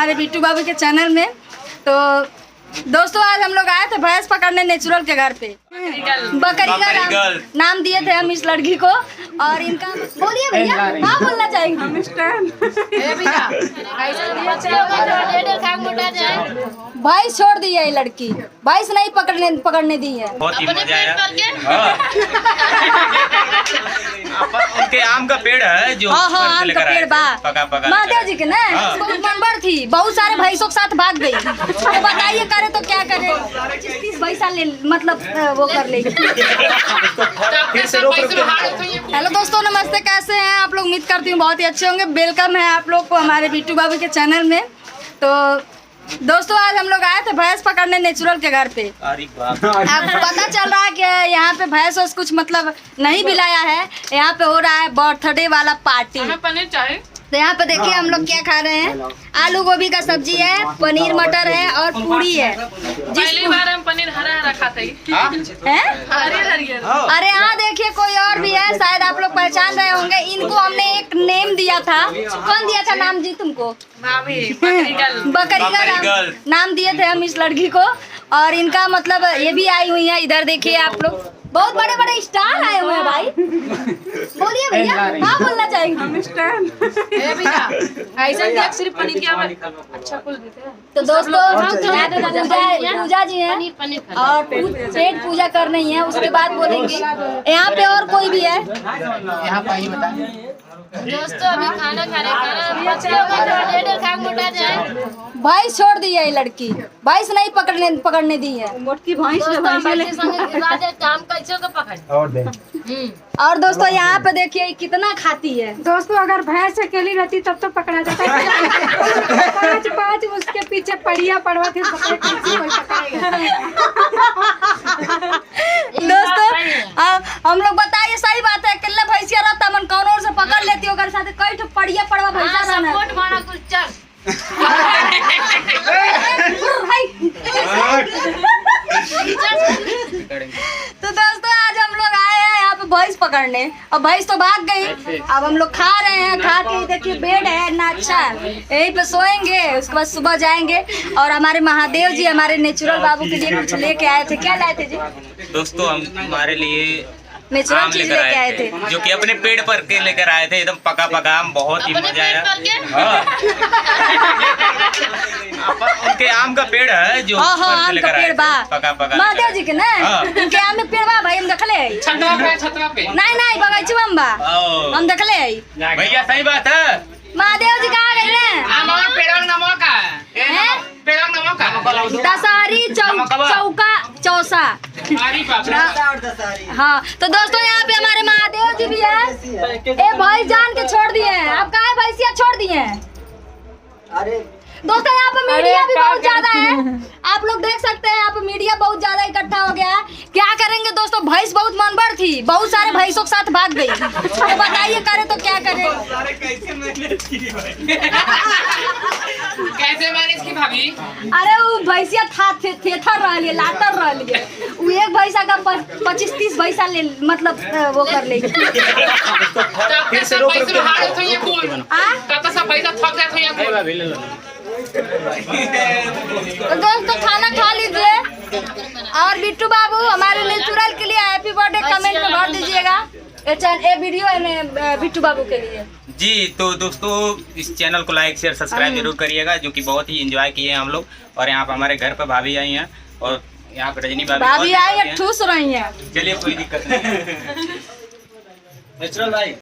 हमारे बिट्टू बाबू के चैनल में। तो दोस्तों आज हम लोग आए थे भैंस पकड़ने नेचुरल के घर पे। बकरी का नाम दिए थे हम इस लड़की को। और इनका बोलिए भैया, हाँ बोलना चाहेंगे। भैंस छोड़ दी है ये लड़की, भैंस नहीं पकड़ने दी है। बहुत ही मजा आया। उनके आम का पेड़ है जो आम का पेड़ बा महादेव जी के ना, बहुत मनबर थी, बहुत सारे भैंसों के साथ भाग गई। तो बताइए करे तो क्या करे, 25-30 पैसा ले मतलब वो कर लेगी। हेलो दोस्तों, नमस्ते, कैसे हैं आप लोग? उम्मीद करती हूँ बहुत ही अच्छे होंगे। वेलकम है आप लोग को हमारे बिट्टू बाबू के चैनल में। तो दोस्तों आज हम लोग आए थे भैंस पकड़ने नेचुरल के घर पे। अब पता चल रहा है कि यहाँ पे भैंस और कुछ मतलब नहीं बिलाया है। यहाँ पे हो रहा है बर्थडे वाला पार्टी। हमें पनीर चाहिए। तो यहाँ पे देखिए हम लोग क्या खा रहे हैं। आलू गोभी का सब्जी है, पनीर मटर है और पूरी है। पहली बार हम पनीर हरा हरा खाते हैं। अरे यहाँ देखिए कोई और भी है, शायद आप लोग पहचान रहे होंगे। इनको हमने एक नेम दिया था। कौन दिया था नाम जी तुमको? बकरी का नाम दिए थे हम इस लड़की को। और इनका मतलब ये भी आई हुई है। इधर देखिए आप लोग, बहुत बड़े बड़े स्टार आए हुए हैं भाई। बोलिए भैया, हाँ बोलना चाहेंगे। सिर्फ पनीर की अच्छा कुल देते हैं। तो दोस्तों पूजा जी हैं और पेट पूजा करना ही है, उसके बाद बोलेंगे। यहाँ पे और कोई भी है? यहाँ पे बता दोस्तों अभी खाना मोटा जाए। भैंस छोड़ दी है ये लड़की, भैंस नहीं पकड़ने दी है। मोटकी भैंस काम कैसे पकड़। और दोस्तों यहाँ पे देखिए कितना खाती है। दोस्तों अगर भैंस अकेली रहती तब तो पकड़ा जाता है। पाँच उसके पीछे पड़िया पड़वा थे। दोस्तों हम लोग बताइए, सही बात है, अकेला भैंसिया रहता मन कौन और से पकड़ लेती होकर साथ कई ठो पड़िया पड़वा भैंसा रहना। तो दोस्तों आज हम लोग आए हैं यहाँ पे भैंस पकड़ने और भैंस तो भाग गई। अब हम लोग खा रहे हैं, खा के देखिए बेड है ना, अच्छा यहीं पे सोएंगे, उसके बाद सुबह जाएंगे। और हमारे महादेव जी हमारे नेचुरल बाबू के लिए कुछ लेके आए थे। क्या लाए थे जी? दोस्तों हम हमारे लिए नेचुरल चीज लेके आए थे, जो कि अपने पेड़ पर के लेकर आए थे। एकदम पका पका आम, बहुत ही मजा आया। उनके आम का पेड़ है जो आम का पेड़ बा महादेव जी के ना, उनके आम में पेड़ बा भाई। हम देखले छतवा पे नहीं बगीचे में बा, हम देखले भैया। सही बात है। महादेव जी कहाँ गए ना? दशहरी चौका चौसा। हाँ तो दोस्तों यहाँ पे हमारे महादेव जी भी है। ए भाई जान के छोड़ दिए हैं, आप कहाँ भैंसिया छोड़ दिए हैं? अरे दोस्तों यहाँ पे मीडिया भी बहुत ज्यादा है, आप लोग देख सकते हैं। यहाँ पे मीडिया बहुत ज्यादा इकट्ठा हो गया है। क्या करेंगे दोस्तों, भैंस बहुत मनबर थी, बहुत सारे भैंसों के साथ भाग गई। तो बताइए करे तो क्या करे। कैसे मैनेज की भाभी? अरे वो भैंसिया थेथर रही है, लातर रही है। वो एक भैंसा का 25-30 भैंसा ले मतलब वो कर लेगी। तो दोस्तों खाना खा लीजिए और बिट्टू बाबू हमारे नेचुरल के लिए हैप्पी बर्थडे कमेंट में भर दीजिएगा। ये वीडियो है बिट्टू बाबू के लिए जी। तो दोस्तों इस चैनल को लाइक शेयर सब्सक्राइब जरूर करिएगा, जो कि बहुत ही एंजॉय किए हम लोग। और यहाँ पे हमारे घर पे भाभी आई हैं और यहाँ पे रजनी भाभी आई है, ठूस रही है। चलिए कोई दिक्कत नहीं। नेचुरल भाई